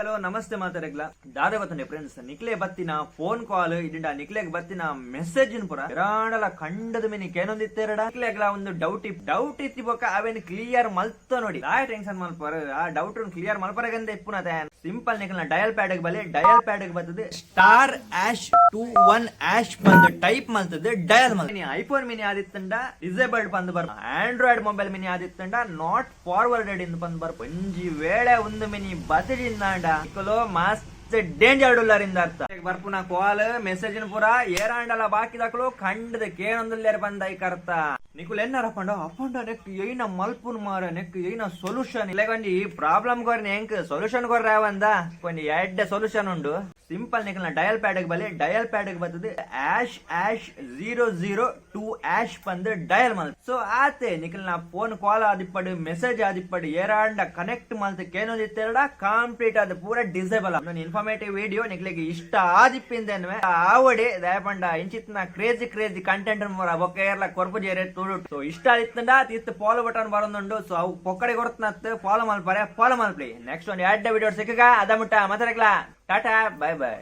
Hello ನಮಸ್ತೆ ಮಾತಾಡಕ್ಲ ದಾದ ಗೊತ್ತಂಡೆ friends ನಿಕ್ಲೆ ಬತ್ತಿನ ಫೋನ್ ಕಾಲ್ ಇಡಿಂಡ ನಿಕ್ಲೆಗ್ ಬತ್ತಿನ ಮೆಸೇಜ್ ಪುರ ಇರಾಂಡಲ ಕಂಡದ ಮಿನಿ ಕೇನೊಂದಿತ್ತೆರಡ ನಿಕ್ಲೆಗ್ಲ ಒಂದು ಡೌಟ್ ಇತ್ತಿ ಬೊಕ್ಕ ಅವೇನ್ ಕ್ಲಿಯರ್ ಮಲ್ತ ನೋಡಿ ಆ ಟೆನ್ಷನ್ ಮಲ್ಪರ ಆ ಡೌಟ್ ಕ್ಲಿಯರ್ ಮಲ್ಪರಗಂದ ಇಪ್ಪುನತೆ ಸಿಂಪಲ್ ನಿಕ್ಲ ಡಯಲ್ ಪ್ಯಾಡ್ ಬಲೆ ಡಯಲ್ ಪ್ಯಾಡ್ ಬರ್ತದೆ *#21# ಬಂದು ಟೈಪ್ ಮಲ್ತದೆ ಡಯಲ್ ಮಲ್ತ ಐಫೋನ್ ಮಿನಿ ಆದಿತ್ತಂಡ ಡಿಸೇಬಲ್ಡ್ ಬಂದು ಬರ್ ಆಂಡ್ರಾಯ್ಡ್ ಮೊಬೈಲ್ ಮಿನಿ ಆದಿತ್ತಂಡ ನಾಟ್ ಫಾರ್ವರ್ಡೆಡ್ ಇಂದ ಬಂದು ಬರ್ ಒಂಜಿ ವೇಳೆ ಒಂದು ಮಿನಿ ಬಸಡಿಂದಾಂಡ ಮಸ್ತ್ ಡೇಂಜರ್ ಡೊಲ್ಲರಿಂದ ಅರ್ಥ ಬರ್ಪುನ ಕಾಲ್ ಮೆಸೇಜ್ ಪೂರ ಏರಾಂಡಲ ಬಾಕಿ ದಾಖಲು ಖಂಡದ ಕೇಳೊಂದುಲ್ಲೇರ್ ಬಂದ ಐಕರ್ತ ನಿಕುಲ್ ಎನ್ನಾರ ಅಪ್ಪಂಡ ನೆಕ್ ಏನ ಮಲ್ಪುನ್ ಮಾರ ನೆಕ್ ಏನ ಸೊಲ್ಯೂಷನ್ ಇಲ್ಲಗೊಂಡಿ ಈ ಪ್ರಾಬ್ಲಮ್ ಗೋರ್ನಿ ಹೆಂಗ್ ಸೊಲ್ಯೂಷನ್ ಗೋರ್ರ ಒಂದ ಕೊಂಡಿ ಎಡ್ಡೆ ಸೊಲ್ಯೂಷನ್ ಉಂಡು ಸಿಂಪಲ್ ನಿಕಲ್ನ ಡಯಲ್ ಪ್ಯಾಡ್ ಬಲೆ ಡಯಲ್ ಪ್ಯಾಡ್ ಬರ್ತದೆ #002# ಬಂದು ಡಯಲ್ ಮಲ್ ಸೊ ಆತೆ ನಿಕಲ್ನ ಫೋನ್ ಕಾಲ್ ಆದಿಪ್ಪಡು ಮೆಸೇಜ್ ಆದಿಪ್ಪಡು ಏರಾಂಡ ಕನೆಕ್ಟ್ ಮಲ್ತ ಕೇನೋದಿತ್ತೆರಡ ಕಂಪ್ಲೀಟ್ ಆದ ಪೂರ ಡಿಸೇಬಲ್ ಇನ್ಫಾರ್ಮೇಟಿವ್ ವಿಡಿಯೋ ನಿಕ್ಲಿಗೆ ಇಷ್ಟ ಆದಿಪ್ಪಿಂದ ಆವಡೆ ದಯಪಂಡ ಇಂಚಿತ್ನ ಕ್ರೇಜಿ ಕಂಟೆಂಟ್ ಮೂರ ಬೊಕ್ಕ ಕೊರ್ಪು ಜೇರೆ ತುಳು ಇಷ್ಟ ಆದಿತ್ತಂಡ ತಿತ್ ಫಾಲೋ ಬಟನ್ ಬರೋದುಂಡು ಸೊ ಅವು ಪೊಕ್ಕಡೆ ಕೊಡ್ತನತ್ ಫಾಲೋ ಮಲ್ಪರೆ ಫಾಲೋ ಮಲ್ಪಿ ನೆಕ್ಸ್ಟ್ ಒಂದು 2 ವಿಡಿಯೋ ಸಿಕ್ಕ ಅದ ಮುಟ್ಟ ಮಾತಾಡಕ್ಲಾ ಟಾಟಾ ಬಾಯ್ ಬಾಯ್.